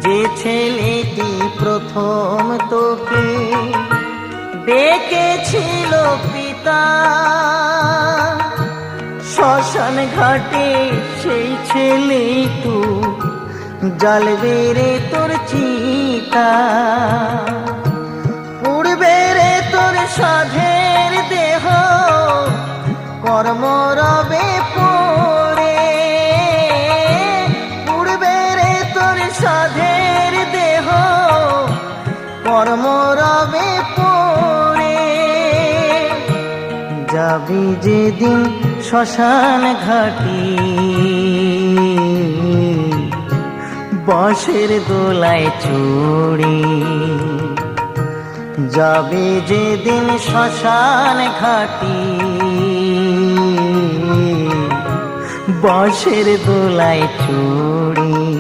যে ছেলেটি প্রথম তোকে ডেকেছিল পিতা, শ্মশান ঘাটে সেই ছেলে তো জ্বালবে রে তোর চিতা। পুড়বে রে তোর সাধের দেহ কর্ম রবে পড়ে, পুড়বে রে তোর সাধের দেহ কর্ম রবে পড়ে। যাবি যেদিন শ্মশান ঘাটে বাঁশের দোলায় চড়ে, যাবে যেদিন শ্মশান ঘাটে বাঁশের দোলায় চড়ে।